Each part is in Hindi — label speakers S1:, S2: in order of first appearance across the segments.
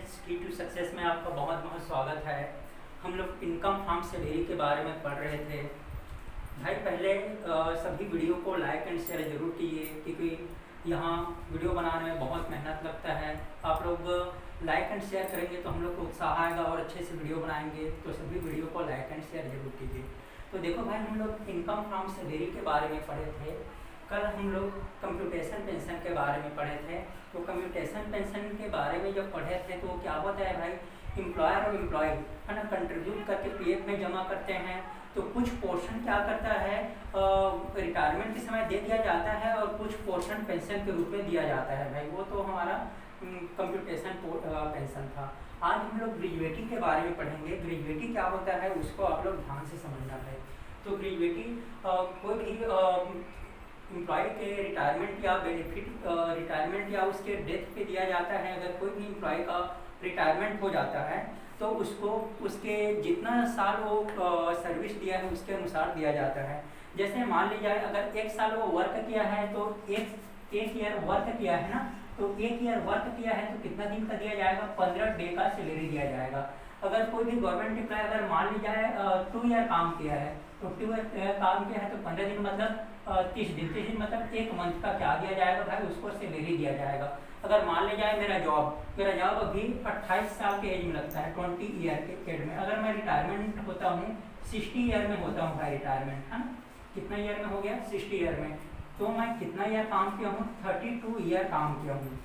S1: फ्रेंड्स, की टू सक्सेस में आपका बहुत बहुत स्वागत है। हम लोग इनकम फ्रॉम सैलरी के बारे में पढ़ रहे थे। भाई पहले सभी वीडियो को लाइक एंड शेयर जरूर कीजिए, क्योंकि यहाँ वीडियो बनाने में बहुत मेहनत लगता है। आप लोग लाइक एंड शेयर करेंगे तो हम लोग को उत्साह आएगा और अच्छे से वीडियो बनाएंगे। तो सभी वीडियो को लाइक एंड शेयर जरूर कीजिए। तो देखो भाई, हम लोग इनकम फ्रॉम सैलरी के बारे में पढ़े थे। कल हम लोग कंप्यूटेशन पेंशन के बारे में पढ़े थे। तो कंप्यूटेशन पेंशन के बारे में जब पढ़े थे तो क्या होता है भाई, एम्प्लॉयर और एम्प्लॉय है ना, कंट्रीब्यूट करके पीएफ में जमा करते हैं। तो कुछ पोर्शन क्या करता है, रिटायरमेंट के समय दे दिया जाता है और कुछ पोर्शन पेंशन के रूप में दिया जाता है भाई। वो तो हमारा कंप्यूटेशन पेंशन था। आज हम लोग ग्रेजुएटी के बारे में पढ़ेंगे। ग्रेजुएटी क्या होता है उसको आप लोग ध्यान से समझना है। तो ग्रेजुएटी कोई भी एम्प्लॉय के रिटायरमेंट या बेनिफिट रिटायरमेंट या उसके डेथ पे दिया जाता है। अगर कोई भी एम्प्लॉय का रिटायरमेंट हो जाता है तो उसको उसके जितना साल वो सर्विस दिया है उसके अनुसार दिया जाता है। जैसे मान लीजिए अगर 1 साल वो वर्क किया है तो एक ईयर वर्क किया है ना, तो 1 ईयर वर्क किया है तो कितना दिन का दिया जाएगा, 15 डे का सैलरी दिया जाएगा। अगर कोई भी गवर्नमेंट एम्प्लॉय अगर मान लीजिए 2 ईयर काम किया है तो 2 ईयर काम किया है तो 15 दिन मतलब 30 दिन, 30 दिन मतलब 1 मंथ का क्या दिया जाएगा भाई, उसको सैलरी दिया जाएगा। अगर मान ले जाए मेरा जॉब अभी 28 साल के एज में लगता है, 20 ईयर के एज में। अगर मैं रिटायरमेंट होता हूँ 60 ईयर में होता हूँ भाई, रिटायरमेंट है ना, कितना ईयर में हो गया, 60 ईयर में। तो मैं कितना ईयर काम किया हूँ, 32 ईयर काम किया हूँ।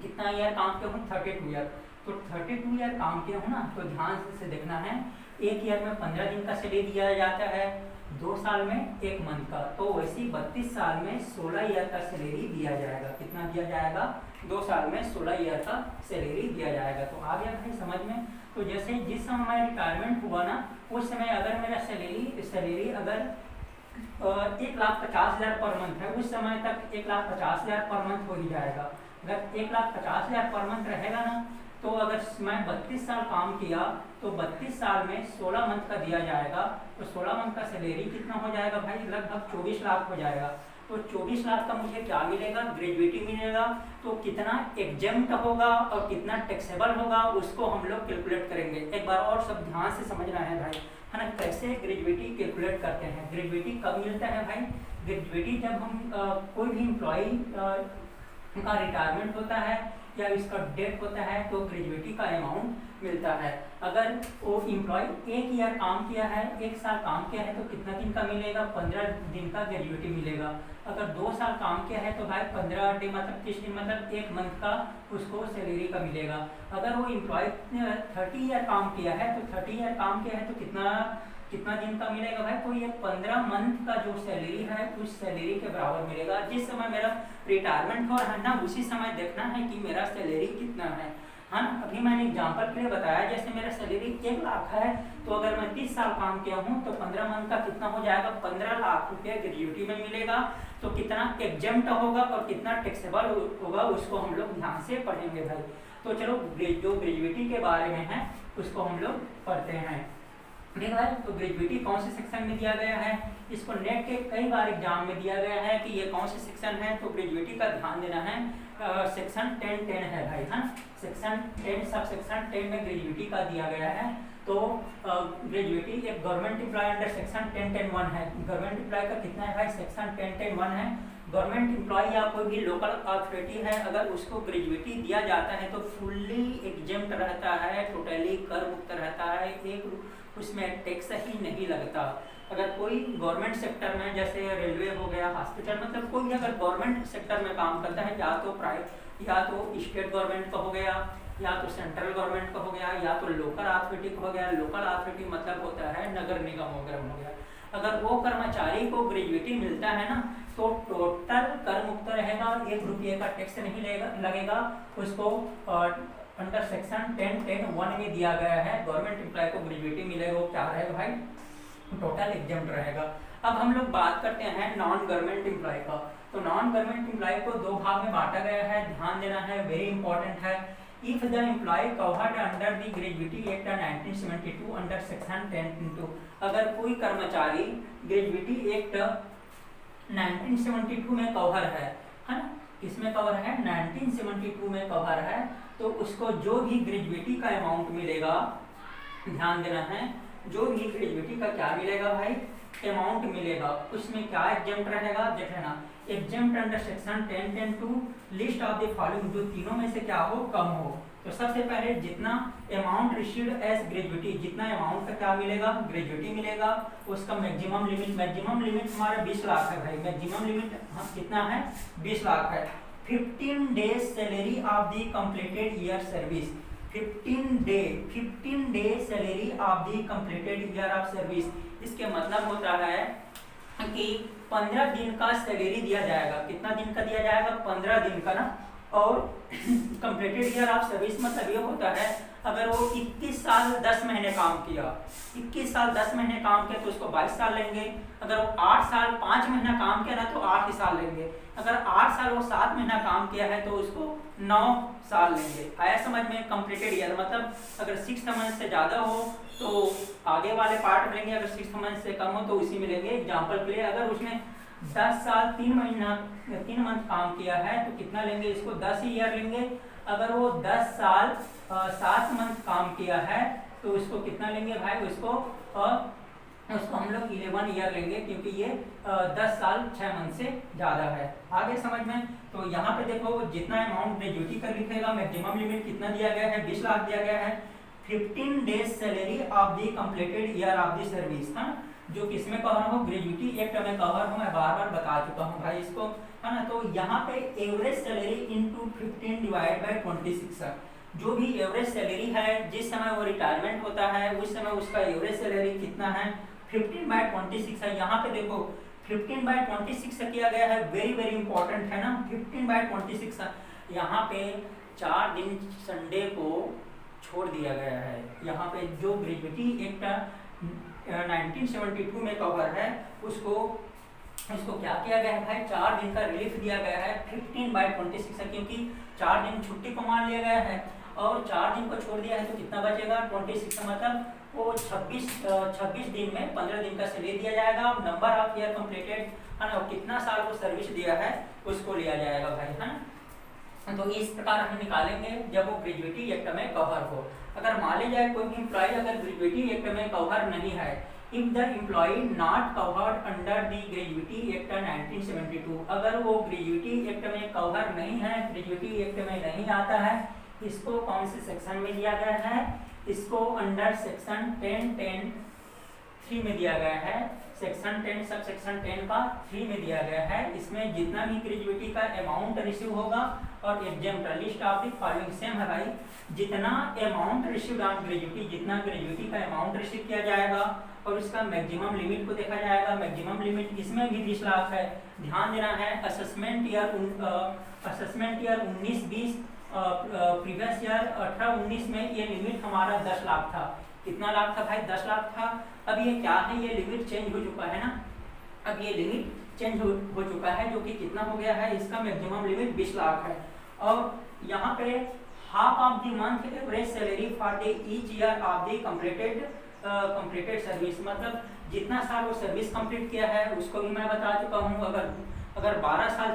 S1: कितना ईयर काम किया हूँ, 32 ईयर। तो 32 ईयर काम किया हूँ ना, तो ध्यान से देखना है। 1 ईयर में 15 दिन का सैलरी दिया जाता है, 2 साल में 1 मंथ का। तो वैसे ही 32 साल में 16 ईयर का सैलरी दिया जाएगा। कितना दिया जाएगा, 2 साल में 16 ईयर का सैलरी दिया जाएगा। तो आ गया भाई समझ में। तो जैसे जिस समय रिटायरमेंट हुआ ना, उस समय अगर मेरा सैलरी अगर 1,50,000 पर मंथ है, उस समय तक 1,50,000 पर मंथ हो ही जाएगा। अगर 1,50,000 पर मंथ रहेगा ना, तो अगर मैं 32 साल काम किया तो 32 साल में 16 मंथ का दिया जाएगा। तो 16 मंथ का सैलरी कितना हो जाएगा भाई, लगभग 24 लाख हो जाएगा। तो 24 लाख का मुझे क्या मिलेगा, ग्रेजुएटी मिलेगा। तो कितना एग्जेम्प्ट होगा और कितना टैक्सेबल होगा उसको हम लोग कैलकुलेट करेंगे। एक बार और सब ध्यान से समझना है भाई, है ना, कैसे ग्रेजुएटी कैलकुलेट करते हैं। ग्रेजुएटी कब मिलता है भाई, ग्रेजुएटी जब हम कोई भी एम्प्लॉय का रिटायरमेंट होता है या इसका डेथ होता है तो ग्रेजुएटी का अमाउंट मिलता है। अगर वो एम्प्लॉय 1 ईयर काम किया है, 1 साल काम किया है तो कितना दिन का मिलेगा, 15 दिन का ग्रेजुएटी मिलेगा। अगर 2 साल काम किया है तो भाई 15 डे मतलब 30 दिन मतलब 1 मंथ का उसको सैलरी का मिलेगा। अगर वो एम्प्लॉय 30 ईयर काम किया है तो 30 ईयर काम किया है तो कितना दिन का मिलेगा भाई, तो ये 15 मंथ का जो सैलरी है उस सैलरी के बराबर मिलेगा। जिस समय मेरा रिटायरमेंट हो रहा है ना, उसी समय देखना है कि मेरा सैलरी कितना है। हाँ, अभी मैंने एग्जांपल के लिए बताया, जैसे मेरा सैलरी 1 लाख है तो अगर मैं 30 साल काम किया हूँ तो 15 मंथ का कितना हो जाएगा, 15 लाख रुपये ग्रेजुएटी में मिलेगा। तो कितना एग्जेम्प्ट होगा और कितना टैक्सेबल होगा उसको हम लोग ध्यान से पढ़ेंगे भाई। तो चलो जो ग्रेजुएटी के बारे में है उसको हम लोग पढ़ते हैं। ठीक है, तो ग्रेजुएटी कौन से सेक्शन में दिया गया है, इसको नेट के कई बार एग्जाम में दिया गया है कि ये कौन से सेक्शन है। तो ग्रेजुएटी का ध्यान देना है, सेक्शन 10 है भाई, हाँ, सेक्शन 10 सब सेक्शन 10 में ग्रेजुएटी का दिया गया है। तो ग्रेजुएटी एक गवर्नमेंट एम्प्लॉय अंडर सेक्शन 10(1) है। गवर्नमेंट एम्प्लॉय का कितना है भाई, सेक्शन 10(1) है। गवर्नमेंट एम्प्लॉय या कोई भी लोकल अथॉरिटी है, अगर उसको ग्रेजुएटी दिया जाता है तो फुल्ली एग्जेम्प्ट रहता है, टोटली कर मुक्त रहता है, एक उसमें टैक्स ही नहीं लगता। अगर कोई गवर्नमेंट सेक्टर में जैसे रेलवे हो गया, हॉस्पिटल, मतलब कोई अगर गवर्नमेंट सेक्टर में काम करता है, या तो प्राइवेट या तो स्टेट गवर्नमेंट का हो गया, या तो सेंट्रल गवर्नमेंट का हो गया, या तो लोकल अथॉरिटी का हो गया। लोकल अथॉरिटी मतलब होता है नगर निगम वगैरह हो गया। अगर वो कर्मचारी को ग्रेजुएटी मिलता है ना, तो टोटल कर मुक्त रहेगा, 1 रुपये का टैक्स नहीं लगेगा उसको। अंडर सेक्शन 10(1) में दिया गया है, गवर्नमेंट एम्प्लॉय को ग्रेजुएटी मिलेगा, वो क्या रहेगा भाई, टोटल एग्जेम्प्ट रहेगा। अब हम लोग बात करते हैं नॉन गवर्नमेंट एम्प्लॉय का। तो नॉन गवर्नमेंट एम्प्लॉय को 2 भाग में बांटा गया है, ध्यान देना है, वेरी इंपॉर्टेंट है। If the employee covered under the Gratuity Act 1972 under section 10(2), अगर कोई कर्मचारी ग्रेजुएटी एक्ट 1972 में कवर है ना, किसमें कवर है, 1972 में कवर है, तो उसको जो भी ग्रेजुएटी का अमाउंट मिलेगा, ध्यान देना है, जो भी ग्रेजुएटी का क्या मिलेगा भाई, अमाउंट मिलेगा, उसमें क्या एग्जेम्प्ट रहेगा, देख लेना, exempt under section 10(10)(2) list of the following, जो तीनों में से क्या हो, कम हो। तो सबसे पहले जितना अमाउंट रिसीव्ड एज ग्रेजुएटी, जितना अमाउंट का क्या मिलेगा, ग्रेजुएटी मिलेगा, उसका मैक्सिमम लिमिट हमारा 20 लाख है भाई, मैक्सिमम लिमिट कितना है, 20 लाख है। 15 days salary of the completed year service, 15 day salary of the completed year of service, इसके मतलब होता है कि 15 दिन का सैलरी दिया जाएगा। कितना दिन का दिया जाएगा, 15 दिन का ना। और कंप्लीटेड ईयर ऑफ सर्विस मतलब ये होता है अगर वो 21 साल 10 महीने काम किया, 21 साल 10 महीने काम किया तो उसको 22 साल लेंगे। अगर वो 8 साल 5 महीना काम किया ना तो 8 ही साल लेंगे। अगर 8 साल वो 7 महीना काम किया है तो उसको 9 साल लेंगे। आया समझ में? कंप्लीटेड ईयर मतलब अगर 6 मंथ से ज़्यादा हो तो आगे वाले पार्ट मिलेंगे, अगर 6 मंथ से कम हो तो उसी मिलेंगे। एग्जाम्पल के लिए अगर उसने 10 साल 3 मंथ काम किया है तो कितना लेंगे, इसको 10 ही ईयर लेंगे। अगर वो 10 साल 7 मंथ काम किया है तो उसको कितना लेंगे भाई, उसको हम लोग 11 ईयर लेंगे क्योंकि ये 10 साल 6 मंथ से ज़्यादा है। आगे समझ में? तो यहाँ पे देखो जितना अमाउंट ग्रेजुएटी का लिखेगा, मैक्सिमम लिमिट कितना दिया गया है, 20 लाख दिया गया है। 15 days salary of the completed year of the service, है ना, जो किसमें कवर हो, ग्रेजुएटी एक्ट में कवर हो। मैं बार बार बता चुका हूँ भाई इसको, है ना। तो यहाँ पे average salary into 15 divide by 26 है। जो भी एवरेज सैलरी है जिस समय वो रिटायरमेंट होता है उस समय उसका एवरेज सैलरी कितना है, 15/26 है। यहाँ पे देखो 15/26 किया गया है, वेरी वेरी इंपॉर्टेंट है ना, 15/26 है। यहाँ पे 4 दिन संडे को छोड़ दिया गया है। यहाँ पे जो ग्रेजुएटी एक्ट 1972 में कवर है उसको क्या किया गया है भाई, 4 दिन का रिलीफ दिया गया है। 15/26 है क्योंकि 4 दिन छुट्टी को मान लिया गया है और 4 दिन को छोड़ दिया है तो कितना बचेगा, 26 मतलब वो 26 दिन में 15 दिन का सैलरी दिया जाएगा। नंबर ऑफ ईयर कंप्लीटेड, है ना, कितना साल को सर्विस दिया है उसको लिया जाएगा भाई, है ना। तो इस प्रकार हम निकालेंगे जब वो ग्रेजुएटी एक्ट में कवर हो। अगर मान ली जाए कोई भी एम्प्लॉय अगर ग्रेजुएटी एक्ट में कवर नहीं है, if the employee not covered under the gratuity act 1972, अगर वो ग्रेजुएटी एक्ट में कवर नहीं है, ग्रेजुएटी एक्ट में नहीं आता है, इसको कौन से सेक्शन में दिया गया है, इसको अंडर सेक्शन 10(10)(3) में दिया गया है। सेक्शन 10 सब सेक्शन 10 का 3 में दिया गया है। इसमें जितना भी ग्रेजुएटी का अमाउंट रिसीव होगा और exempt list of the following, same है भाई, जितना अमाउंट रिसीव्ड ऑन ग्रेजुएटी, जितना ग्रेजुएटी का अमाउंट रिसीव किया जाएगा और उसका मैक्सिमम लिमिट को देखा जाएगा। मैक्सिमम लिमिट इसमें भी 20 लाख है। ध्यान देना है, असेसमेंट ईयर 19-20, प्रीवियस ईयर 18-19 में ये लिमिट हमारा 10 लाख था। कितना लाख था भाई, 10 लाख था। अब ये क्या है, ये लिमिट चेंज हो चुका है ना, अब ये लिमिट चेंज हो चुका है जो कि कितना हो गया है, इसका मैक्सिमम लिमिट 20 लाख है। और यहाँ पे half of the month average salary for the each year of the completed service, मतलब जितना साल वो सर्विस कंप्लीट किया है उसको भी मैं बता चुका हूँ। अगर 12 साल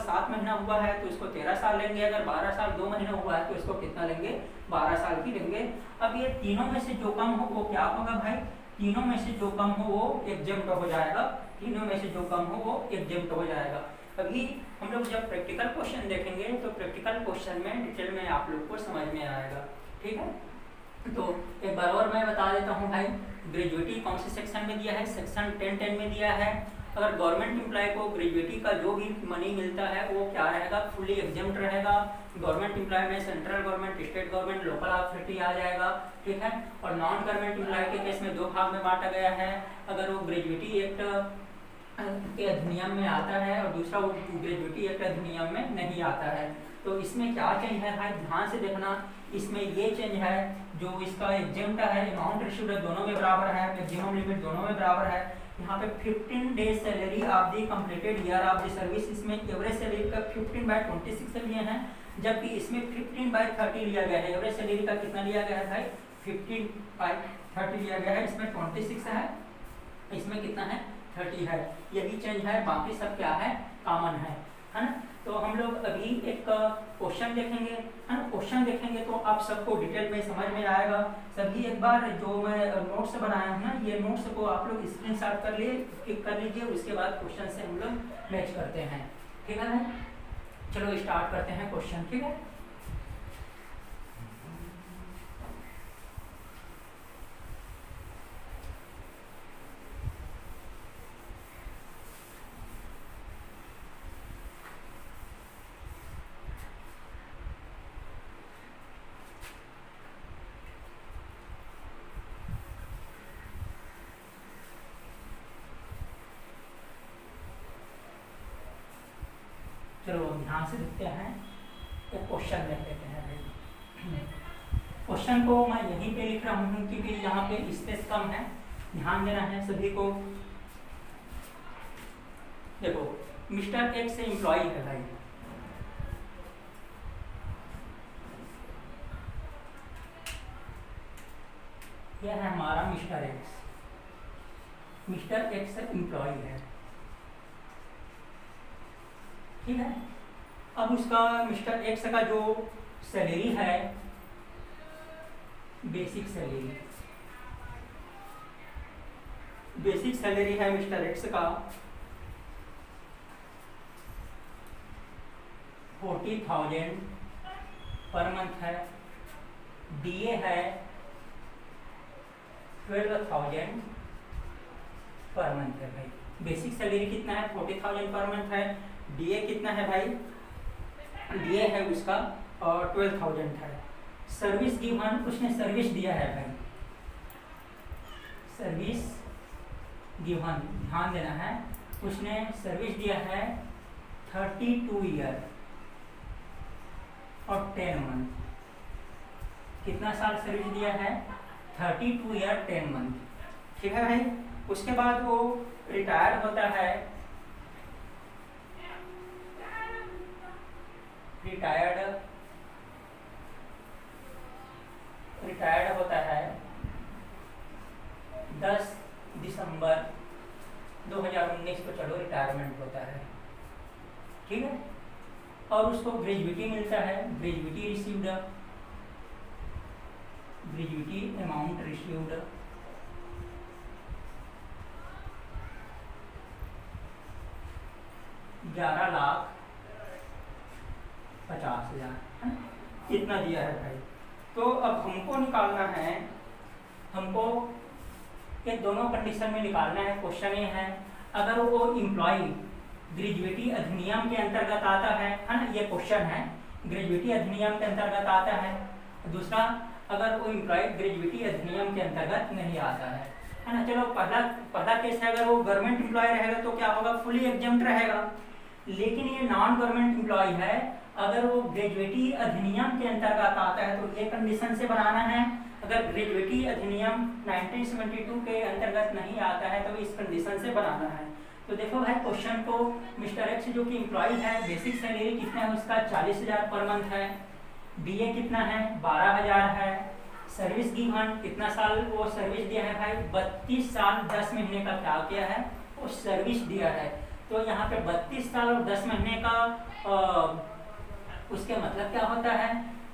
S1: 7 महीना हुआ है तो इसको 13 साल लेंगे। अगर 12 साल 2 महीना हुआ है तो इसको कितना लेंगे, 12 साल की लेंगे। अब ये तीनों में से जो कम हो वो क्या होगा भाई, तीनों में से जो कम हो वो एग्जेम्प्ट हो जाएगा, तीनों में से जो कम हो वो एग्जेम्प्ट हो जाएगा। अभी हम लोग जब प्रैक्टिकल क्वेश्चन देखेंगे तो प्रैक्टिकल क्वेश्चन में डिटेल में आप लोग को समझ में आएगा, ठीक है। तो एक बार और मैं बता देता हूँ भाई, ग्रेजुएटी कौन से सेक्शन में दिया है, सेक्शन 10(10) में दिया है। अगर गवर्नमेंट एम्प्लॉय को ग्रेजुएटी का जो भी मनी मिलता है वो क्या रहेगा, फुली एग्जेम्प्ट रहेगा। गवर्नमेंट एम्प्लॉय में central government, state government, local authority आ जाएगा, ठीक है। और नॉन गवर्नमेंट एम्प्लॉय के केस में 2 भाग में बांटा गया है। अगर वो ग्रेजुएटी एक्ट के अधिनियम में आता है और दूसरा वो ग्रेजुएटी एक्ट अधिनियम में नहीं आता है। तो इसमें क्या चेंज है भाई, ध्यान से देखना। इसमें ये चेंज है जो इसका एग्जेम्प्ट है, अमाउंट रिसीव्ड दोनों में बराबर है, मैक्सिमम लिमिट दोनों में बराबर है। यहाँ पे 15 days salary of the completed year of the service, इसमें एवरेज सैलरी का 15/26 लिए हैं, जबकि इसमें 15/30 लिया गया है। एवरेज सैलरी का कितना लिया गया है भाई, 15/30 लिया गया है। इसमें 26 है, इसमें कितना है, 30 है। यही चेंज है, बाकी सब क्या है, कॉमन है है ना। तो हम लोग अभी एक क्वेश्चन देखेंगे, है ना। क्वेश्चन देखेंगे तो आप सबको डिटेल में समझ में आएगा। सभी एक बार जो मैं नोट्स बनाया हूँ ना, ये नोट्स को आप लोग स्क्रीनशॉट कर लीजिए, उसके बाद क्वेश्चन से हम लोग मैच करते हैं, ठीक है ना। चलो स्टार्ट करते हैं क्वेश्चन, ठीक है। चलो ध्यान से देखते हैं, तो क्वेश्चन देख लेते हैं भाई। क्वेश्चन को मैं यहीं पे लिख रहा हूँ क्योंकि यहाँ पे स्पेस कम है, ध्यान देना है सभी को। देखो मिस्टर एक्स एम्प्लॉय है भाई, यह है हमारा mister X. Mister X employee है, ठीक है। अब उसका मिस्टर एक्स का जो सैलरी है, बेसिक सैलरी है मिस्टर एक्स का 40,000 पर मंथ है। डीए है 12,000 पर मंथ है भाई। बेसिक सैलरी कितना है? 40,000 पर मंथ है। डीए कितना है भाई? डीए है उसका और 12,000 है। सर्विस गिवन, उसने सर्विस दिया है भाई, सर्विस गिवन, ध्यान देना है। उसने सर्विस दिया है 32 ईयर और 10 मंथ। कितना साल सर्विस दिया है? 32 ईयर 10 मंथ, ठीक है भाई। उसके बाद वो रिटायर होता है, रिटायर्ड होता है 10 दिसंबर 2019 को, चलो रिटायरमेंट होता है, ठीक है। और उसको ग्रेजुएटी मिलता है, gratuity received, gratuity amount received 11,50,000, कितना दिया है भाई। तो अब हमको निकालना है, हमको ये दोनों कंडीशन में निकालना है। क्वेश्चन ये है, अगर वो एम्प्लॉय ग्रेजुएटी अधिनियम के अंतर्गत आता है ना, ये क्वेश्चन है, ग्रेजुएटी अधिनियम के अंतर्गत आता है। दूसरा, अगर वो एम्प्लॉय ग्रेजुएटी अधिनियम के अंतर्गत नहीं आता है ना। चलो पहला केस है, अगर वो गवर्नमेंट एम्प्लॉय रहेगा तो क्या होगा? फुली एग्जम्प्ट रहेगा। लेकिन ये नॉन गवर्नमेंट एम्प्लॉय है, अगर वो ग्रेजुएटी अधिनियम के अंतर्गत आता है तो ये कंडीशन से बनाना है। अगर ग्रेजुएटी अधिनियम 1972 के अंतर्गत नहीं आता है तो इस कंडीशन से बनाना है। तो देखो भाई क्वेश्चन को, मिस्टर एक्स जो कि एम्प्लॉय है, बेसिक सैलरी कितना है उसका? 40,000 पर मंथ है। डीए कितना है? 12,000 है। सर्विस गिवन, कितना साल वो सर्विस दिया है भाई? 32 साल 10 महीने का क्या किया है? वो सर्विस दिया है। तो यहाँ पे 32 साल और 10 महीने का उसके मतलब क्या होता है?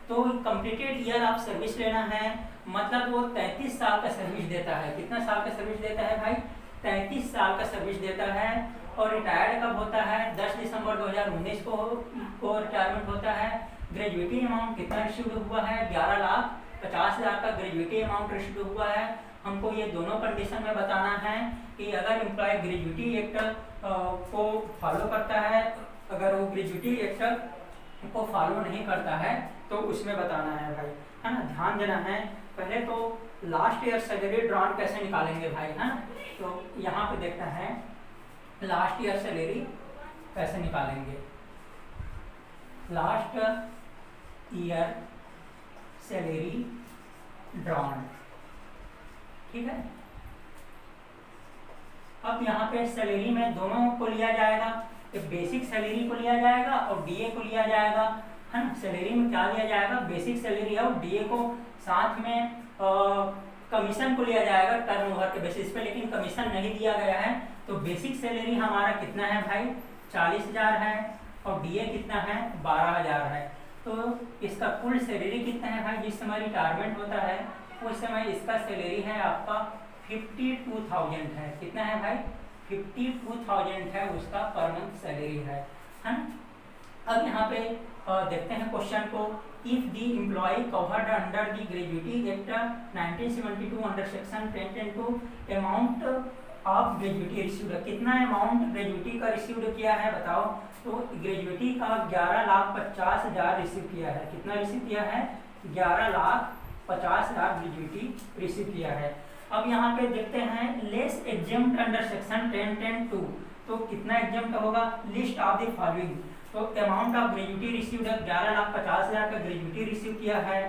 S1: तो कंप्लीटेड ईयर आप सर्विस लेना है, मतलब वो 33 साल का सर्विस देता है। कितना साल का सर्विस देता है भाई? 33 साल का सर्विस देता है। और रिटायर्ड कब होता है? 10 दिसंबर 2019 को रिटायरमेंट होता है। ग्रेजुएटी अमाउंट कितना रिसीव हुआ है? 11,50,000 का ग्रेजुएटी अमाउंट रिसीव हुआ है। हमको ये दोनों कंडीशन में बताना है कि अगर एम्प्लॉय ग्रेजुएटी एक्ट को फॉलो करता है, अगर वो ग्रेजुएटी एक्ट को फॉलो नहीं करता है तो उसमें बताना है भाई, है ना। ध्यान देना है। पहले तो लास्ट ईयर सैलरी ड्रॉन कैसे निकालेंगे भाई, है ना। तो यहाँ पे देखते हैं लास्ट ईयर सैलरी कैसे निकालेंगे। लास्ट ईयर सैलरी ड्रॉन, ठीक है। अब यहाँ पे सैलरी में दोनों को लिया जाएगा, एक बेसिक सैलरी को लिया जाएगा और डीए को लिया जाएगा, है ना। सैलरी में क्या लिया जाएगा? बेसिक सैलरी और डीए को, साथ में कमीशन को लिया जाएगा टर्नओवर के बेसिस पे, लेकिन कमीशन नहीं दिया गया है। तो बेसिक सैलरी हमारा कितना है भाई? 40,000 है। और डीए कितना है 12,000 है। तो इसका कुल सैलरी कितना है भाई, जिस समय रिटायरमेंट होता है उस समय इसका सैलरी है आपका 52,000 है। कितना है भाई 52,000 है उसका पर मंथ सैलरी है ना। अब यहाँ पे देखते हैं क्वेश्चन को। If the employee covered under the gratuity act 1972 under section 10(2) amount of gratuity received, कितना अमाउंट ग्रेजुएटी का रिसीव्ड किया है बताओ। तो ग्रेजुएटी का 11,50,000 रिसीव किया है। कितना रिसीव किया है 11,50,000 ग्रेजुएटी रिसीव किया है। अब यहाँ पे देखते हैं लेस एग्जाम्ड अंडर सेक्शन 10(2), तो कितना एग्जाम्ड होगा, लिस्ट ऑफ द फॉलोइंग। तो अमाउंट ऑफ ग्रेजुएटी रिसीव्ड 11,50,000 का ग्रेजुएटी रिसीव किया है,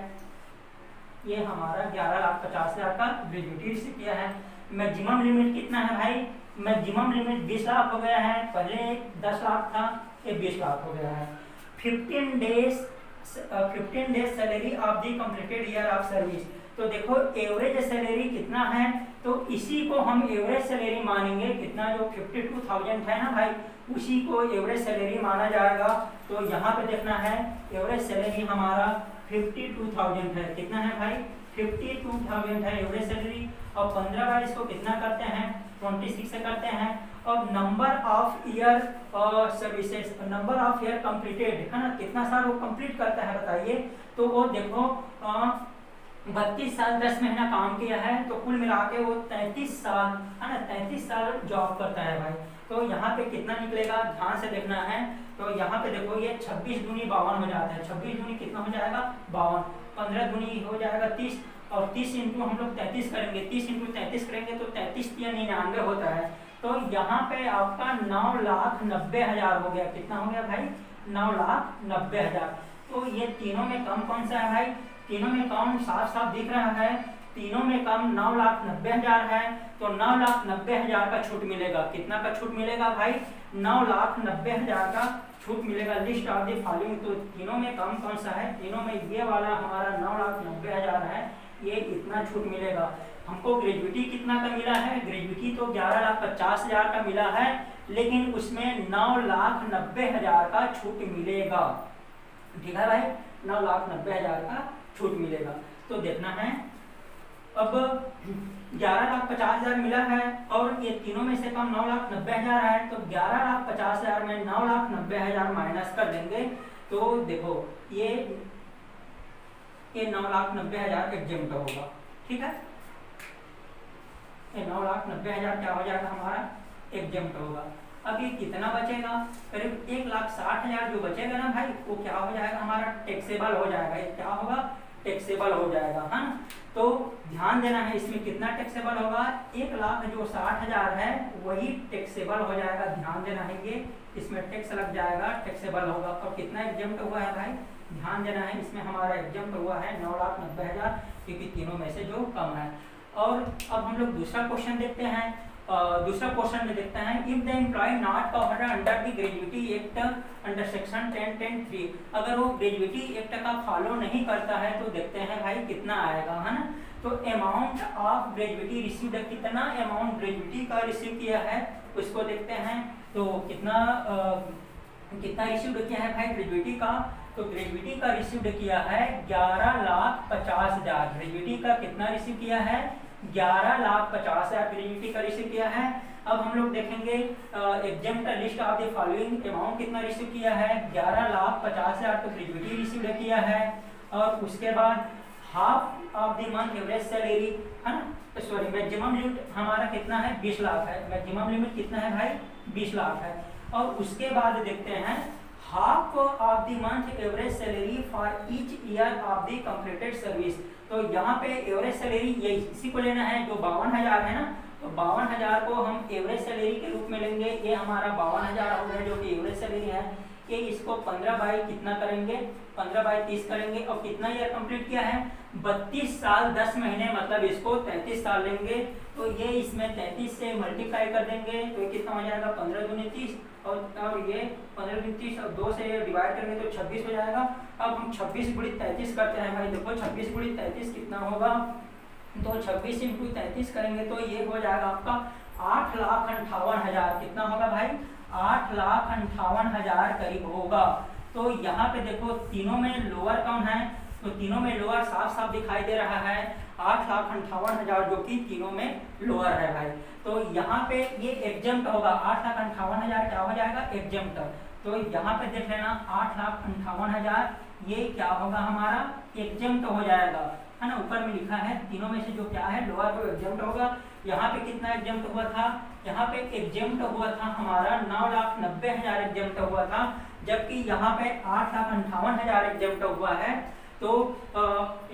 S1: ये हमारा 11,50,000 का ग्रेजुएटी रिसीव किया है। मैक्सिमम लिमिट कितना है भाई, मैक्सिमम लिमिट 20 लाख हो गया है, पहले 10 लाख था, ये 20 लाख हो गया है। 15 days salary of the completed year of service, तो देखो एवरेज सैलरी कितना है, तो इसी को हम एवरेज सैलरी मानेंगे। कितना जो 52,000 है ना भाई, उसी को एवरेज सैलरी माना जाएगा। तो यहाँ पे देखना है एवरेज सैलरी हमारा 52,000 है। कितना है भाई 52,000 है एवरेज सैलरी। और 15 बार इसको कितना करते हैं 26 से करते हैं। और number of year services, number of year completed है ना, कितना साल वो कंप्लीट करता है बताइए। तो वो देखो 32 साल 10 महीना काम किया है, तो कुल मिला के वो 33 साल है ना, 33 साल जॉब करता है भाई। तो यहाँ पे कितना निकलेगा ध्यान से देखना है। तो यहाँ पे देखो ये 26 दूनी 52 हो जाता है। 26 दूनी कितना हो जाएगा 52, 15 दूनी हो जाएगा 30, और 30 इंटू हम लोग 33 करेंगे, 30 इंटू 33 करेंगे तो 33×99 होता है। तो यहाँ पे आपका 9,90,000 हो गया। कितना हो गया भाई 9,90,000। तो ये तीनों में कम कौन सा है भाई, तीनों में कम साफ साफ दिख रहा है, तीनों में कम 9,90,000 है। तो 9,90,000 का छूट मिलेगा। कितना का छूट मिलेगा भाई 9,90,000 का छूट मिलेगा। लिस्ट ऑफ द फॉलोइंग, तो तीनों में कम कौन सा है, तीनों में ये वाला हमारा 9,90,000 है, ये इतना छूट मिलेगा। हमको ग्रेजुएटी कितना का मिला है, ग्रेजुएटी तो 11,50,000 का मिला है, लेकिन उसमें 9,90,000 का छूट मिलेगा। ठीक है भाई 9,90,000 का छूट मिलेगा। तो देखना है अब 11,50,000 मिला है और ये तीनों में से कम 9,90,000 है, तो 11,50,000 में 9,90,000 माइनस कर देंगे। तो देखो ये 9,90,000 एग्जाम्प्ट होगा। ठीक है ये 9,90,000 क्या हो जाएगा हमारा एग्जाम्प्ट होगा। अब ये कितना बचेगा, करीब 1,60,000 जो बचेगा ना भाई, वो क्या हो जाएगा हमारा टैक्सेबल हो जाएगा। ये क्या होगा टैक्सेबल हो जाएगा है ना। तो ध्यान देना है इसमें कितना टैक्सेबल होगा, 1,60,000 है वही टैक्सेबल हो जाएगा। ध्यान देना है ये इसमें टैक्स लग जाएगा, टैक्सेबल होगा। और कितना एग्जाम्प्ट हुआ है भाई ध्यान देना है, इसमें हमारा एग्जाम्प्ट हुआ है 9,90,000, क्योंकि तीनों में से जो कम है। और अब हम लोग दूसरा क्वेश्चन देखते हैं। दूसरा क्वेश्चन में देखते हैं if the employee not covered under the gratuity act under section 10(3), अगर वो ग्रेजुएटी एक्ट का फॉलो नहीं करता है तो देखते हैं भाई कितना आएगा है ना। तो अमाउंट ऑफ ग्रेजुएटी रिसीव्ड, कितना अमाउंट ग्रेजुएटी का रिसीव किया है उसको देखते हैं। तो कितना रिसीव्ड किया है भाई ग्रेजुएटी का, तो ग्रेजुएटी का रिसीव्ड किया है 11,50,000। ग्रेजुएटी का कितना रिसीव किया है 11,50,000 ग्रेजुएटी का रिसीव किया है। अब हम लोग देखेंगे exempt list of the following, amount कितना रिसीव किया है 11,50,000 तो ग्रेजुएटी रिसीव किया है। और उसके बाद half of the month average salary है ना, सॉरी मैक्सिमम लिमिट हमारा कितना है 20 लाख है। मैक्सिमम लिमिट कितना है भाई 20 लाख है। और उसके बाद देखते हैं half of the month average salary for each year of the completed service. तो यहाँ पे एवरेज सैलरी ये इसी को लेना है जो 52,000 है ना, तो 52,000 को हम एवरेज सैलरी के रूप में लेंगे। ये हमारा 52,000 हो गया जो कि एवरेज सैलरी है। ये इसको 15 बाई कितना करेंगे 15/30 करेंगे। और कितना ईयर कंप्लीट किया है 32 साल 10 महीने, मतलब इसको 33 साल लेंगे। तो ये इसमें 33 से मल्टीप्लाई कर देंगे तो कितना हो जाएगा 15 दूनी 30, और ये 15 दूनी 30 और 2 से डिवाइड करेंगे तो 26 हो जाएगा। अब हम 26 गुणित 33 करते हैं भाई, देखो 26 गुणित 33 कितना होगा, तो 26 इंटू 33 करेंगे तो ये हो जाएगा आपका 8,58,000। कितना होगा भाई 8,58,000 करीब होगा। तो यहाँ पे देखो तीनों में लोअर कौन है, तो तीनों में लोअर साफ साफ दिखाई दे रहा है 8,58,000 जो कि तीनों में लोअर है भाई। तो यहाँ पे ये एग्जम्प्ट होगा, 8,58,000 क्या हो जाएगा, एग्जम्प्ट। तो यहाँ पे देख लेना 8,58,000 ये क्या होगा हमारा, एग्जम्प्ट हो जाएगा, है ना। ऊपर में लिखा है तीनों में से जो क्या है लोअर वो एग्जम्प्ट होगा। यहाँ पे कितना एग्जम्प्ट हुआ था, यहाँ पे एग्जम्प्ट हुआ था हमारा 9,90,000 एग्जम्प्ट हुआ था, जबकि यहाँ पे 8,58,000 एग्जम्प्ट हुआ है। तो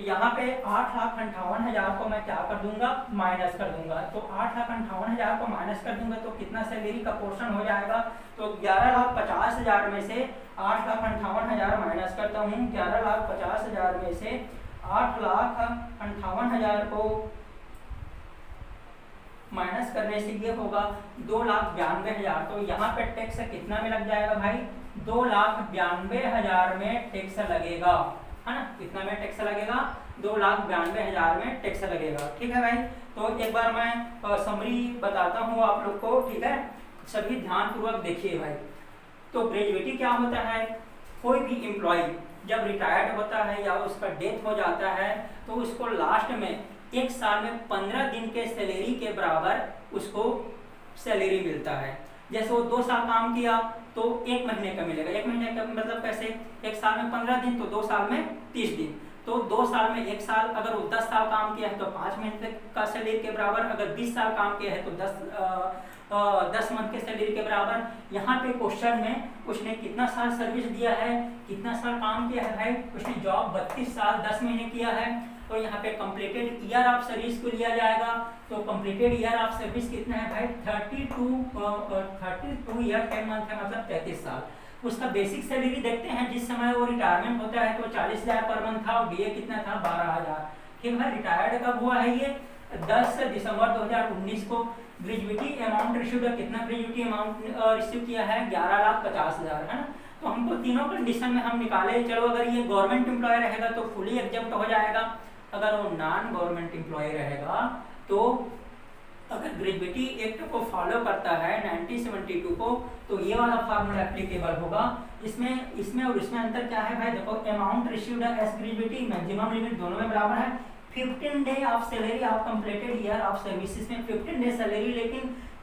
S1: यहाँ पे 8,58,000 को मैं क्या कर दूंगा, माइनस कर दूंगा। तो 8,58,000 को माइनस कर दूंगा तो कितना सैलरी का पोर्शन हो जाएगा, तो 11,50,000 में से 8,58,000 माइनस करता हूँ। 11,50,000 में से 8,58,000 को माइनस करने से ये होगा 2,92,000। तो यहाँ पे टैक्स कितना में लग जाएगा भाई, 2,92,000 में टैक्स लगेगा, है ना। कितना में टैक्स लगेगा, 2,92,000 में टैक्स लगेगा। ठीक है भाई। तो एक बार मैं समरी बताता हूँ आप लोग को, ठीक है, सभी ध्यान पूर्वक देखिए भाई। तो ग्रेजुएटी क्या होता है, कोई भी एम्प्लॉय जब रिटायर्ड होता है या उसका डेथ हो जाता है तो उसको लास्ट में एक साल में 15 दिन के सैलरी के बराबर उसको सैलरी मिलता है। जैसे वो 2 साल काम किया तो 1 महीने का मिलेगा। 1 महीने का मतलब कैसे, एक साल में 15 दिन तो 2 साल में 30 दिन। तो 2 साल में 1 साल, अगर वो 10 साल काम किया है तो 5 महीने का सैलरी के बराबर, अगर 20 साल काम किया है तो 10 मंथ के सैलरी के बराबर। यहाँ पे क्वेश्चन में उसने कितना साल सर्विस दिया है, कितना साल काम किया है भाई, उसने जॉब 32 साल 10 महीने किया है। तो यहाँ पे कंप्लीटेड ईयर ऑफ सर्विस को लिया जाएगा। तो कंप्लीटेड ईयर ऑफ सर्विस कितना है भाई, 32 ईयर 10 मंथ है, मतलब 33 साल। उसका बेसिक सैलरी देखते हैं, जिस समय वो रिटायरमेंट होता है तो 40,000 पर मंथ था और डीए कितना था, 12,000। ठीक है। रिटायर्ड कब हुआ है, ये 10 दिसंबर 2019 को। ग्रेजुएटी अमाउंट रिसीव कितना, ग्रेजुएटी अमाउंट रिसीव किया है 11,50,000, है ना। तो हमको तीनों कंडीशन में हम निकाले। चलो अगर ये गवर्नमेंट एम्प्लॉय रहेगा तो फुली एग्जम्प्ट हो जाएगा, अगर वो नॉन गवर्नमेंट एम्प्लॉय रहेगा तो अगर ग्रेजुएटी एक्ट को फॉलो करता है 1972 को तो ये वाला फार्मूला एप्लीकेबल होगा। इसमें और इसमें अंतर क्या है भाई, देखो amount received as gratuity maximum limit दोनों में बराबर है। 15 day of salary of completed year of services में 15 डे सैलरी,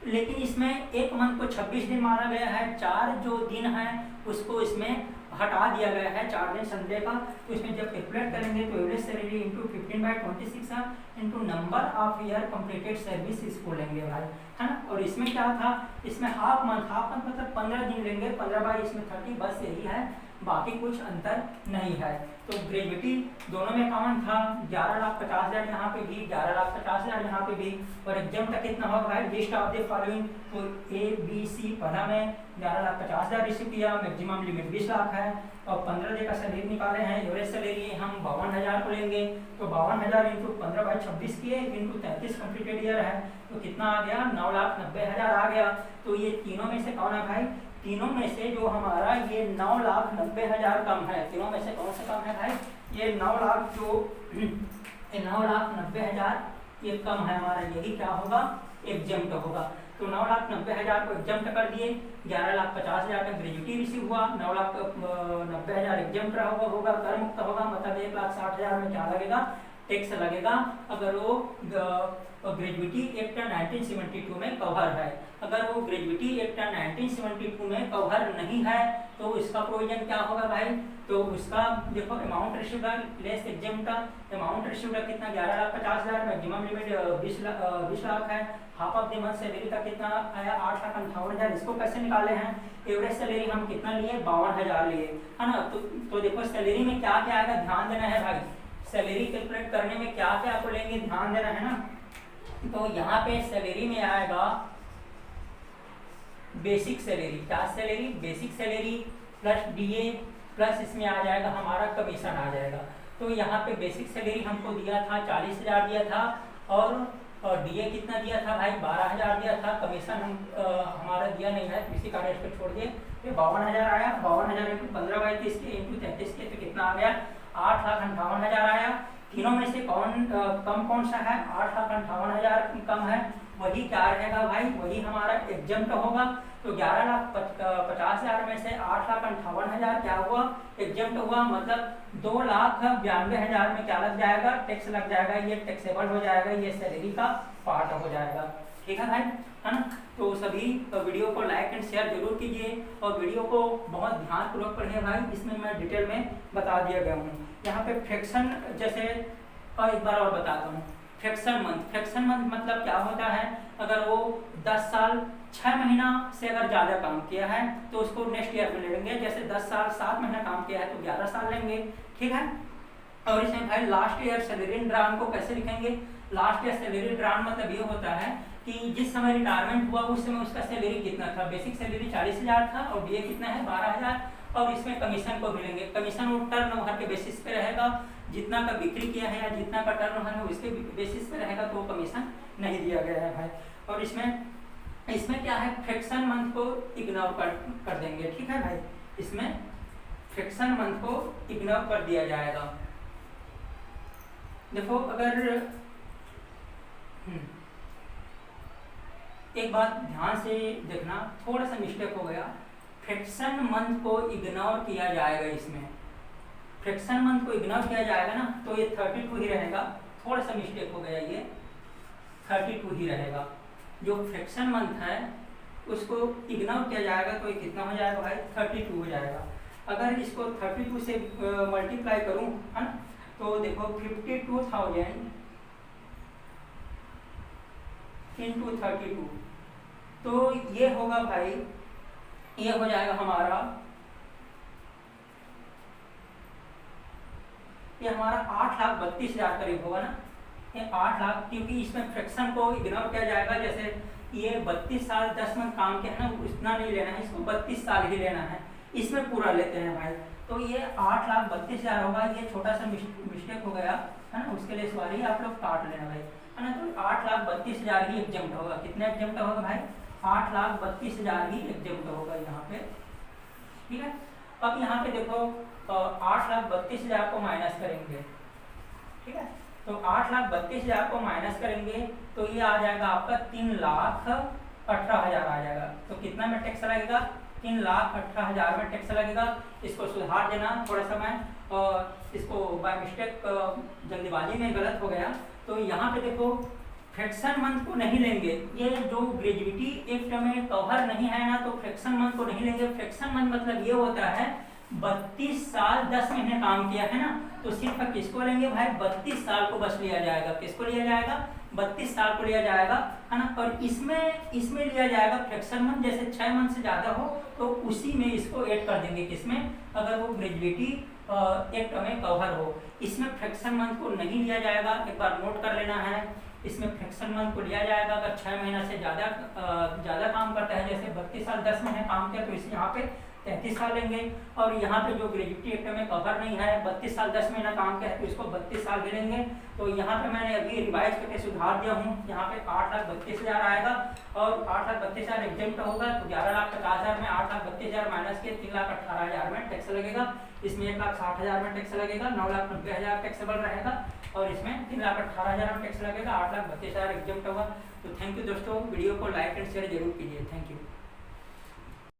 S1: लेकिन इसमें एक मंथ को 26 दिन माना गया है। 4 जो दिन है उसको इसमें हटा दिया गया है, 4 दिन संडे का। तो इसमें जब कैलकुलेट करेंगे तो average salary into 15/26 into number of year completed service इसको लेंगे भाई, है ना। और इसमें क्या था, इसमें हाफ मंथ मतलब 15 दिन लेंगे, 15/30, बस यही है, बाकी कुछ अंतर नहीं है। तो ग्रेजुएटी दोनों में कॉमन था, 11,50,000 यहाँ पे भी, 11,50,000 यहाँ पे भी। और एग्जम्प्ट कितना होगा भाई, लिस्ट ऑफ द फॉलोइंग, तो ABC पहला में 11,50,000 रिसीव किया, मैक्सिमम लिमिट 20 लाख है और 15 डे का सैलरी निकाले हैं। एवरेज सैलरी हम 52,000 को लेंगे, तो 52,000 इंटू 15/26 किए इंटू 33 कंप्लीटेड ईयर है, तो कितना आ गया, 9,90,000 आ गया। तो ये तीनों में से कौन है भाई, तीनों में से जो हमारा ये 9,90,000 कम है, तीनों में से कौन सा कम है भाई, ये 9,90,000 ये कम है हमारा, यही क्या होगा, एग्जम्प्ट होगा। तो 9,90,000 को एग्जम्प्ट कर दिए, 11,50,000 का ग्रेजुएटी रिसीव हुआ, 9,90,000 एग्जम्प्ट होगा, कर मुक्त होगा, मतलब 1,60,000 में क्या लगेगा, टैक्स लगेगा। अगर वो ग्रेजुएटी एक्ट 1972 में कवर है, अगर वो ग्रेजुएटी एक्ट 1972 में कवर नहीं है तो इसका प्रोविजन क्या होगा भाई, तो उसका देखो amount received less exempt, amount received कितना, 11,50,000, मैक्सिमम लिमिट 20 लाख है। Half of the month salary का कितना आया, 8,58,000। इसको कैसे निकाले हैं, एवरेज सैलरी हम कितना लिए, 52,000 लिए, है ना। तो देखो सैलरी में क्या क्या आएगा, ध्यान देना है भाई, सैलरी कैलकुलेट करने में क्या क्या आपको लेंगे, ध्यान देना है ना। तो यहाँ पे सैलरी में आएगा बेसिक सैलरी, क्या salary, basic salary plus DA plus इसमें आ जाएगा हमारा कमीशन आ जाएगा। तो यहाँ पे बेसिक सैलरी हमको दिया था 40,000 दिया था और डीए कितना दिया था भाई, 12,000 दिया था। कमीशन हमारा दिया नहीं है, इसी कारण इसको छोड़ दिए। तो 52,000 आया, 52,000 इंटू 15/30 के इंटू 33 के, तो कितना आ गया, 8,58,000 आया। तीनों में से कौन सा है, 8,58,000 कम है। वही क्या रहेगा भाई, वही हमारा एग्जम्प्ट होगा। तो 11,50,000 में से 8,58,000 क्या हुआ, एग्जम्प्ट हुआ। मतलब 2,92,000 में क्या लग जाएगा, टैक्स लग जाएगा, ये टैक्सेबल हो जाएगा, ये सैलरी का पार्ट हो जाएगा। ठीक है भाई, है ना। तो सभी वीडियो को लाइक एंड शेयर जरूर कीजिए और वीडियो को बहुत ध्यानपूर्वक पढ़िए भाई, इसमें मैं डिटेल में बता दिया गया हूँ। यहाँ पे फ्रैक्शन जैसे एक बार और बताता हूँ। फ्रैक्शन मंथ मतलब क्या होता है, अगर वो 10 साल 6 महीना से अगर ज़्यादा काम किया है तो उसको नेक्स्ट ईयर में ले लेंगे। जैसे 10 साल 7 महीना काम किया है तो 11 साल लेंगे। ठीक है। और इसमें भाई लास्ट ईयर सैलरी ड्रान को कैसे लिखेंगे, लास्ट ईयर सैलरी ड्रान मतलब ये होता है कि जिस समय रिटायरमेंट हुआ उस समय उसका सैलरी कितना था। बेसिक सैलरी 40,000 था और डीए कितना है 12,000। और इसमें कमीशन को भी लेंगे। कमीशन वो टर्नओवर के बेसिस पे रहेगा, जितना का बिक्री किया है या जितना का टर्नओवर है उसके बेसिस पे रहेगा, तो कमीशन नहीं दिया गया है भाई। और इसमें क्या है, फ्रैक्शन मंथ को इग्नोर कर देंगे। ठीक है भाई, इसमें फ्रैक्शन मंथ को इग्नोर कर दिया जाएगा। देखो अगर एक बात ध्यान से देखना, थोड़ा सा मिस्टेक हो गया। फ्रैक्शन मंथ को इग्नोर किया जाएगा, इसमें फ्रैक्शन मंथ को इग्नोर किया जाएगा ना, तो ये 32 ही रहेगा। थोड़ा सा मिस्टेक हो गया, ये 32 ही रहेगा। जो फ्रैक्शन मंथ है उसको इग्नोर किया जाएगा तो ये कितना हो जाएगा भाई, 32 हो जाएगा। अगर इसको 32 से मल्टीप्लाई करूं, है ना, तो देखो 52,000 इंटू 32, तो ये होगा भाई, ये हो जाएगा हमारा, ये हमारा 8,32,000 करीब होगा ना। ये 8 लाख, क्योंकि इसमें फ्रैक्शन को इग्नोर किया जाएगा। जैसे ये 32 साल 10 मंथ काम किया है ना, उतना नहीं लेना है, इसको 32 साल ही लेना है, इसमें पूरा लेते हैं भाई। तो ये 8,32,000 होगा। ये छोटा सा मिस्टेक हो गया है ना, उसके लिए सॉरी, आप लोग काट लेना भाई, है ना। तो 8,32,000 ही एग्जम्प्ट होगा। कितना एग्जम्प्ट होगा भाई, 8,32,000 ही एग्जम्प्ट होगा यहाँ पे। ठीक है। अब यहाँ पे देखो 8,32,000 को माइनस करेंगे। ठीक है, तो 8,32,000 को माइनस करेंगे तो ये आ जाएगा आपका 3,18,000 आ जाएगा। तो कितना में टैक्स लगेगा, 3,18,000 में टैक्स लगेगा। इसको सुधार देना थोड़ा सा, मैं इसको बाय मिस्टेक जल्दीबाजी में गलत हो गया। तो यहाँ पे देखो फ्रैक्शन मंथ को नहीं लेंगे, ये जो ग्रेजुएटी एक्ट में कवर नहीं है ना, तो फ्रैक्शन मंथ को नहीं लेंगे। फ्रैक्शन मंथ मतलब ये होता है 32 साल 10 महीने काम किया है ना, तो सिर्फ किसको लेंगे भाई, 32 साल को बस लिया जाएगा। किसको लिया जाएगा, 32 साल को लिया जाएगा, है ना। और इसमें लिया जाएगा फ्रैक्शन मंथ, जैसे 6 मंथ से ज्यादा हो तो उसी में इसको ऐड कर देंगे। किसमें, अगर वो ग्रेजुएटी एक्ट में कवर हो। इसमें फ्रैक्शन मंथ को नहीं लिया जाएगा, एक बार नोट कर लेना है। इसमें फ्रैक्शन मंथ को लिया जाएगा अगर 6 महीना से ज़्यादा काम करता है। जैसे 32 साल 10 महीने काम किया तो इसे यहाँ पे 33 साल लेंगे। और यहाँ पे जो ग्रेजुएटी एक्ट में कवर नहीं है, 32 साल 10 महीना काम किया है तो इसको 32 साल भी लेंगे। तो यहाँ पे मैंने अभी रिवाइज करके सुधार दिया हूँ। यहाँ पे 8,32,000 आएगा और 8,32,000 एग्जम्प्ट होगा। तो 11,50,000 में 8,32,000 माइनस के 3,18,000 में टैक्स लगेगा। इसमें 1,60,000 में टैक्स लगेगा, 9,90,000 टैक्सेबल रहेगा और इसमें 3,18,000 में टैक्स लगेगा, 8,32,000 एग्जम्प्ट होगा। तो थैंक यू दोस्तों, वीडियो को लाइक एंड शेयर जरूर कीजिए। Thank you.